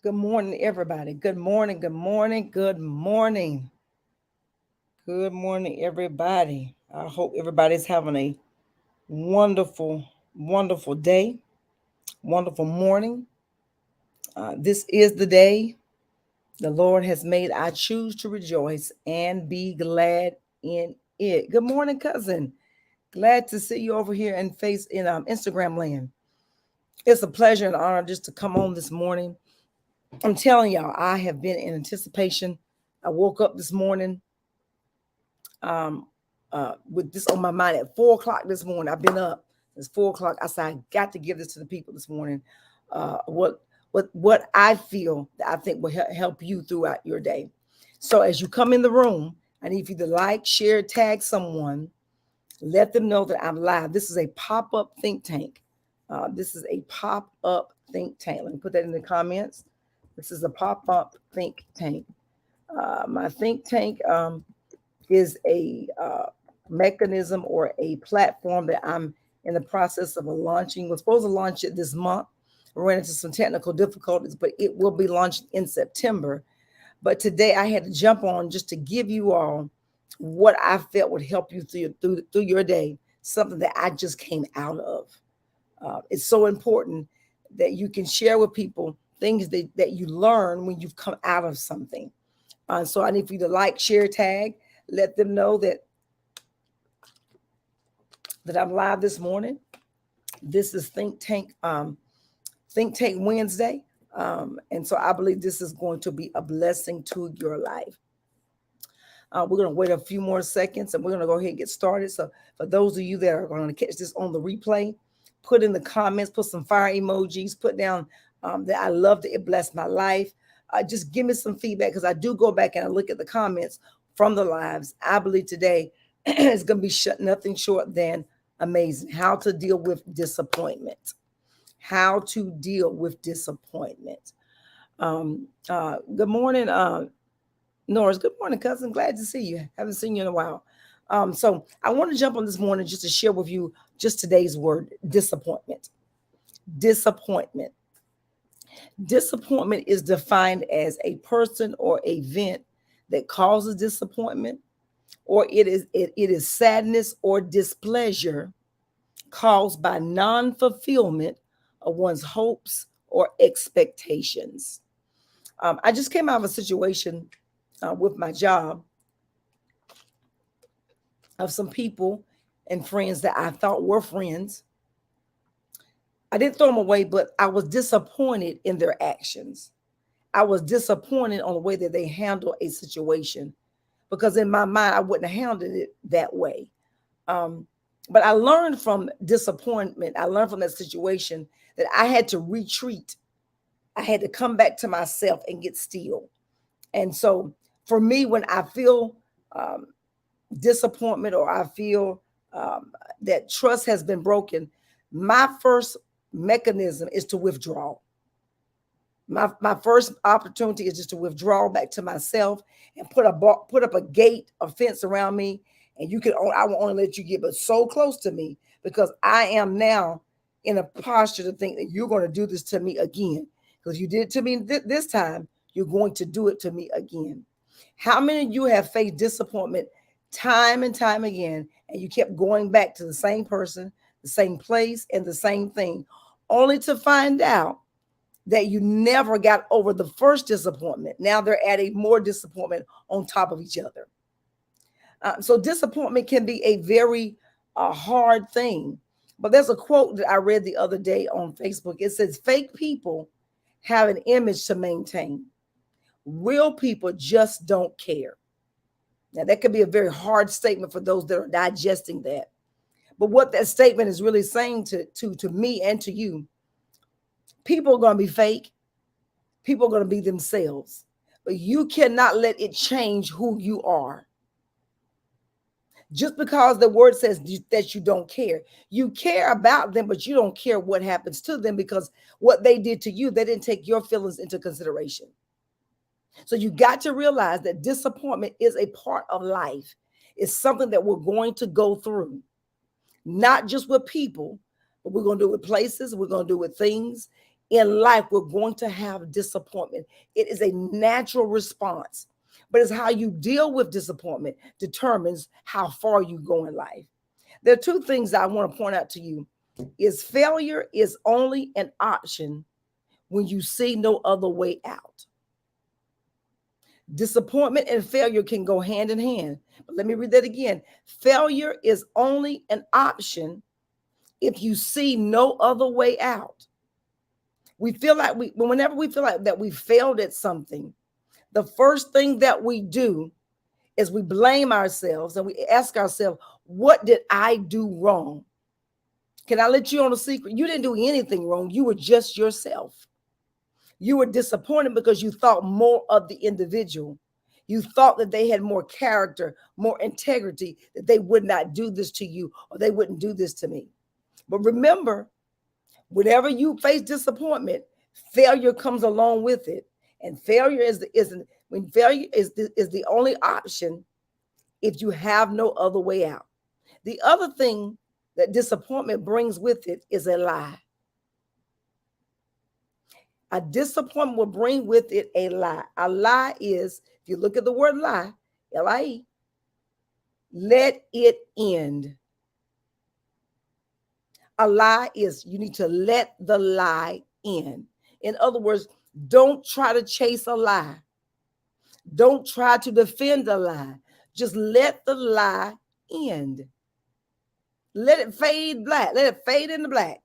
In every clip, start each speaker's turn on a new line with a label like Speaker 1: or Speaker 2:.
Speaker 1: Good morning, everybody. Good morning, good morning, good morning. Good morning, everybody. I hope everybody's having a wonderful, wonderful day, wonderful morning. This is the day the Lord has made. I choose to rejoice and be glad in it. Good morning, cousin. Glad to see you over here in Instagram land. It's a pleasure and honor just to come on this morning. I'm telling y'all, I have been in anticipation. I woke up this morning um, with this on my mind at 4 o'clock this morning. I've been up since 4 o'clock. I said I got to give this to the people this morning. What I feel that I think will help you throughout your day. So as you come in the room, I need you to like, share, tag someone, let them know that I'm live. This is a pop-up think tank. This is a pop-up think tank. Let me put that in the comments. This is a pop-up think tank. My think tank is a mechanism or a platform that I'm in the process of launching. We're supposed to launch it this month. We ran into some technical difficulties, but it will be launched in September. But today I had to jump on just to give you all what I felt would help you through your day, something that I just came out of. It's so important that you can share with people things that you learn when you've come out of something. So I need for you to like, share, tag, let them know that I'm live this morning. This is Think Tank Wednesday. And so I believe this is going to be a blessing to your life. We're going to wait a few more seconds and we're going to go ahead and get started. So for those of you that are going to catch this on the replay, put in the comments, put some fire emojis, put down that I loved it. It blessed my life. Just give me some feedback because I do go back and I look at the comments from the lives. I believe today is going to be nothing short than amazing. How to deal with disappointment. How to deal with disappointment. Good morning, Norris. Good morning, cousin. Glad to see you. Haven't seen you in a while. So I want to jump on this morning just to share with you just today's word, disappointment. Disappointment. Disappointment is defined as a person or event that causes disappointment, or it is sadness or displeasure caused by non-fulfillment of one's hopes or expectations. I just came out of a situation with my job of some people and friends that I thought were friends. I didn't throw them away, but I was disappointed in their actions. I was disappointed on the way that they handled a situation because in my mind, I wouldn't have handled it that way. But I learned from disappointment. I learned from that situation that I had to retreat. I had to come back to myself and get still. And so for me, when I feel disappointment or I feel that trust has been broken, my first mechanism is to withdraw. My first opportunity is just to withdraw back to myself and put up a gate, a fence around me. And I will only let you get but so close to me because I am now in a posture to think that you're going to do this to me again. Because you did it to me this time, you're going to do it to me again. How many of you have faced disappointment time and time again, and you kept going back to the same person, the same place, and the same thing, only to find out that you never got over the first disappointment? Now they're adding more disappointment on top of each other. So disappointment can be a very hard thing. But there's a quote that I read the other day on Facebook. It says, fake people have an image to maintain. Real people just don't care. Now, that could be a very hard statement for those that are digesting that. But what that statement is really saying to me and to you, people are going to be fake. People are going to be themselves. But you cannot let it change who you are. Just because the word says that you don't care. You care about them, but you don't care what happens to them because what they did to you, they didn't take your feelings into consideration. So you got to realize that disappointment is a part of life. It's something that we're going to go through, not just with people, but we're going to do it with places, we're going to do it with things. in life, we're going to have disappointment. It is a natural response, but it's how you deal with disappointment determines how far you go in life. There are two things I want to point out to you: is failure is only an option when you see no other way out. Disappointment and failure can go hand in hand. But let me read that again. Failure is only an option if you see no other way out. We feel like whenever we feel like that we failed at something, the first thing that we do is we blame ourselves and we ask ourselves, what did I do wrong? Can I let you on a secret? You didn't do anything wrong. You were just yourself. You were disappointed because you thought more of the individual. You thought that they had more character, more integrity, that they would not do this to you or they wouldn't do this to me. But remember, whenever you face disappointment, failure comes along with it. And failure is the only option if you have no other way out. The other thing that disappointment brings with it is a lie. A disappointment will bring with it a lie. A lie is, if you look at the word lie, L-I-E, let it end. A lie is you need to let the lie end. In other words, don't try to chase a lie. Don't try to defend a lie. Just let the lie end. Let it fade black. Let it fade into black.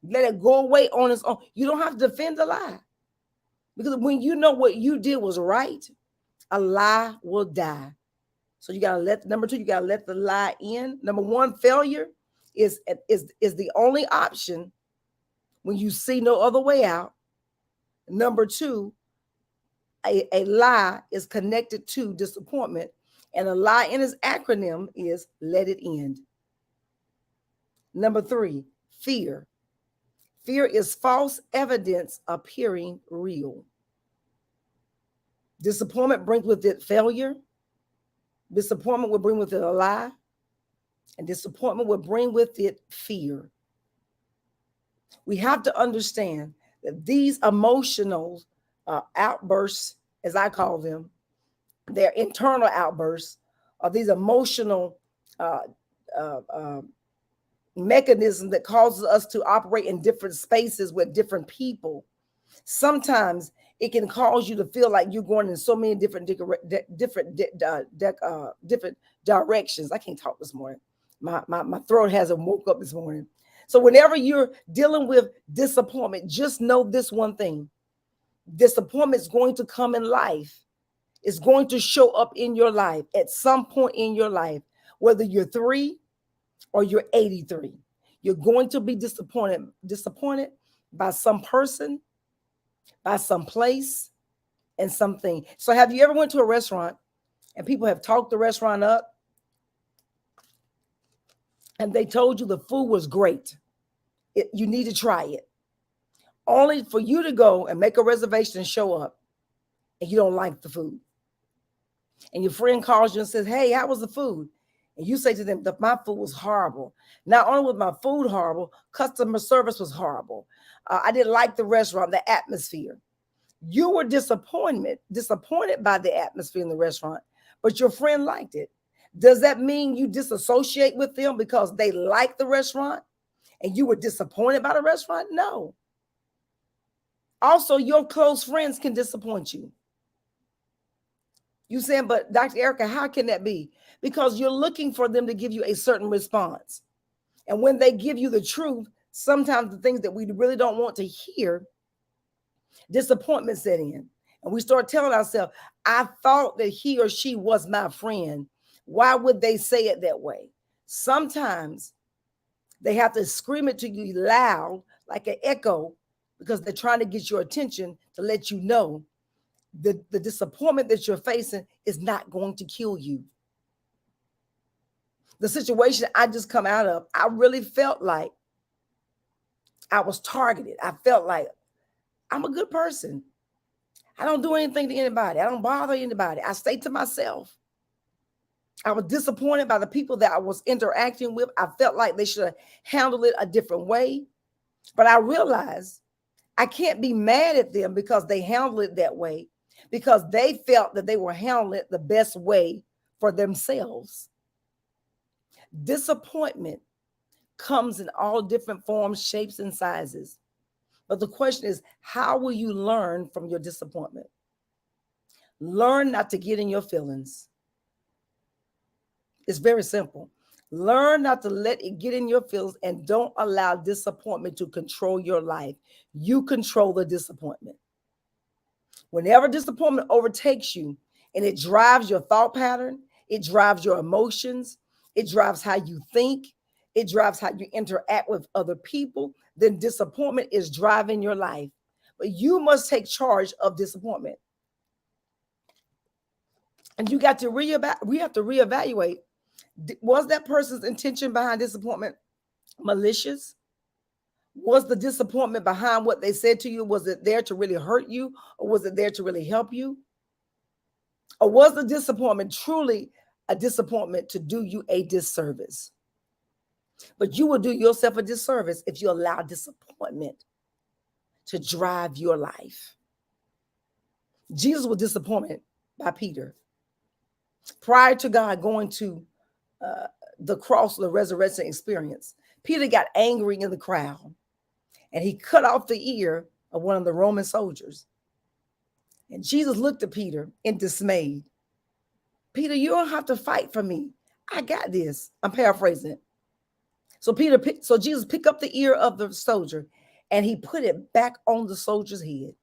Speaker 1: Let it go away on its own. You don't have to defend the lie. Because when you know what you did was right, a lie will die. So you got to number two, you got to let the lie end. Number one, failure is the only option when you see no other way out. Number two, a lie is connected to disappointment, and a lie in its acronym is let it end. Number three, fear. Fear is false evidence appearing real. Disappointment brings with it failure. Disappointment will bring with it a lie. And disappointment will bring with it fear. We have to understand that these emotional outbursts, as I call them, they're internal outbursts, or these emotional mechanisms that causes us to operate in different spaces with different people. Sometimes it can cause you to feel like you're going in so many different directions. I can't talk this morning. My throat hasn't woke up this morning. So whenever you're dealing with disappointment, just know this one thing. Disappointment is going to come in life. It's going to show up in your life at some point in your life, whether you're 3 or you're 83. You're going to be disappointed by some person, by some place, and something. So have you ever went to a restaurant and people have talked the restaurant up and they told you the food was great? You need to try it. Only for you to go and make a reservation and show up and you don't like the food. And your friend calls you and says, hey, how was the food? And you say to them that my food was horrible. Not only was my food horrible, customer service was horrible. I didn't like the restaurant, the atmosphere. You were disappointed by the atmosphere in the restaurant, but your friend liked it. Does that mean you disassociate with them because they like the restaurant and you were disappointed by the restaurant? No. Also, your close friends can disappoint you. You saying, but Dr. Erica, how can that be? Because you're looking for them to give you a certain response. And when they give you the truth, sometimes the things that we really don't want to hear, disappointment set in. And we start telling ourselves, I thought that he or she was my friend. Why would they say it that way? Sometimes they have to scream it to you loud, like an echo, because they're trying to get your attention to let you know the disappointment that you're facing is not going to kill you. The situation I just come out of, I really felt like I was targeted. I felt like I'm a good person. I don't do anything to anybody. I don't bother anybody. I stay to myself. I was disappointed by the people that I was interacting with. I felt like they should have handled it a different way. But I realized I can't be mad at them because they handled it that way, because they felt that they were handling it the best way for themselves. Disappointment comes in all different forms, shapes, and sizes. But the question is, how will you learn from your disappointment? Learn not to get in your feelings. It's very simple. Learn not to let it get in your feelings, and don't allow disappointment to control your life. You control the disappointment. Whenever disappointment overtakes you and it drives your thought pattern, it drives your emotions, it drives how you think, it drives how you interact with other people, then disappointment is driving your life. But you must take charge of disappointment. And you got to we have to reevaluate. Was that person's intention behind disappointment malicious? Was the disappointment behind what they said to you, was it there to really hurt you, or was it there to really help you? Or was the disappointment truly a disappointment to do you a disservice? But you will do yourself a disservice if you allow disappointment to drive your life. Jesus was disappointed by Peter. Prior to God going to the cross, the resurrection experience, Peter got angry in the crowd and he cut off the ear of one of the Roman soldiers. And Jesus looked at Peter in dismay. Peter, you don't have to fight for me. I got this. I'm paraphrasing it. So Jesus picked up the ear of the soldier and he put it back on the soldier's head.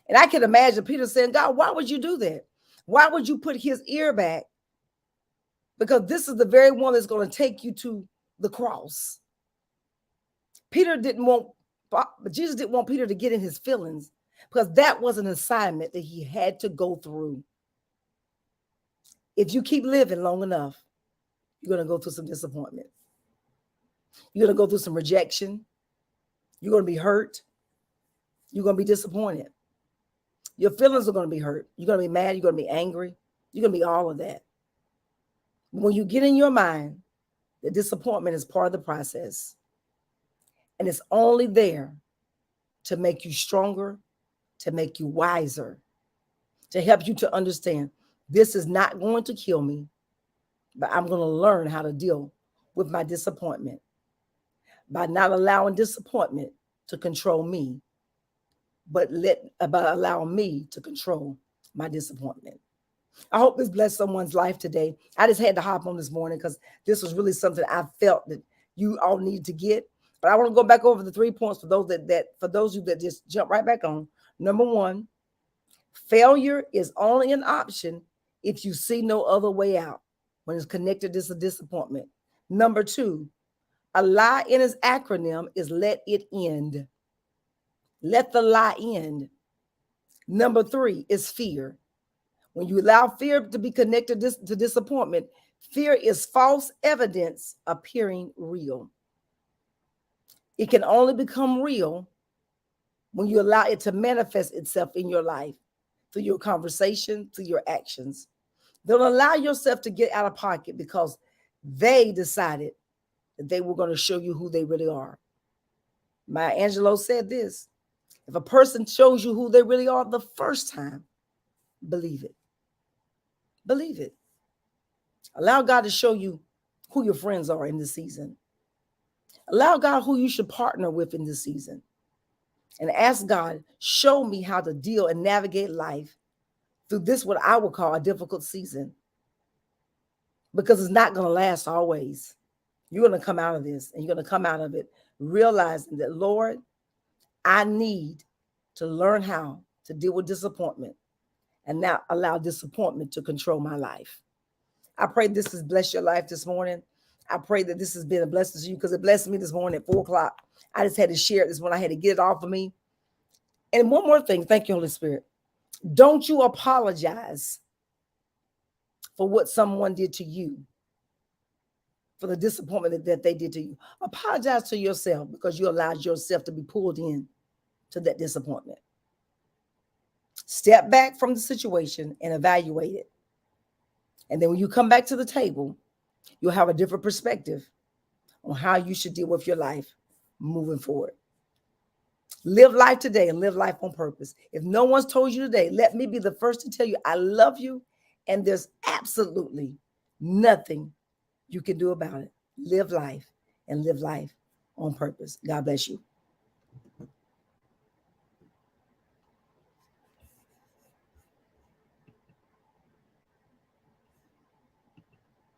Speaker 1: And I can imagine Peter saying, God, why would you do that? Why would you put his ear back? Because this is the very one that's going to take you to the cross. Jesus didn't want Peter to get in his feelings, because that was an assignment that he had to go through. If you keep living long enough, you're going to go through some disappointment. You're going to go through some rejection. You're going to be hurt. You're going to be disappointed. Your feelings are going to be hurt. You're going to be mad. You're going to be angry. You're going to be all of that. When you get in your mind that disappointment is part of the process, and it's only there to make you stronger, to make you wiser, to help you to understand this is not going to kill me, but I'm going to learn how to deal with my disappointment by not allowing disappointment to control me, but allowing me to control my disappointment. I hope this blessed someone's life today. I just had to hop on this morning because this was really something I felt that you all need to get. But I want to go back over the 3 points for those for those of you that just jump right back on. Number one, failure is only an option if you see no other way out when it's connected to disappointment. Number two, a lie in its acronym is let it end. Let the lie end. Number three is fear. When you allow fear to be connected to disappointment, fear is false evidence appearing real. It can only become real when you allow it to manifest itself in your life, through your conversation, through your actions. Don't allow yourself to get out of pocket because they decided that they were going to show you who they really are. Maya Angelou said this: if a person shows you who they really are the first time, believe it. Believe it. Allow God to show you who your friends are in this season. Allow God who you should partner with in this season. And ask God, show me how to deal and navigate life through this, what I would call a difficult season. Because it's not going to last always. You're going to come out of this, and you're going to come out of it realizing that, Lord, I need to learn how to deal with disappointment and not allow disappointment to control my life. I pray this has blessed your life this morning. I pray that this has been a blessing to you, because it blessed me this morning at 4 o'clock. I just had to share this when I had to get it off of me. And one more thing. Thank you, Holy Spirit. Don't you apologize for what someone did to you, for the disappointment that they did to you. Apologize to yourself because you allowed yourself to be pulled in to that disappointment. Step back from the situation and evaluate it. And then when you come back to the table, you'll have a different perspective on how you should deal with your life moving forward. Live life today and live life on purpose. If no one's told you today, let me be the first to tell you I love you, and there's absolutely nothing you can do about it. Live life and live life on purpose. God bless you.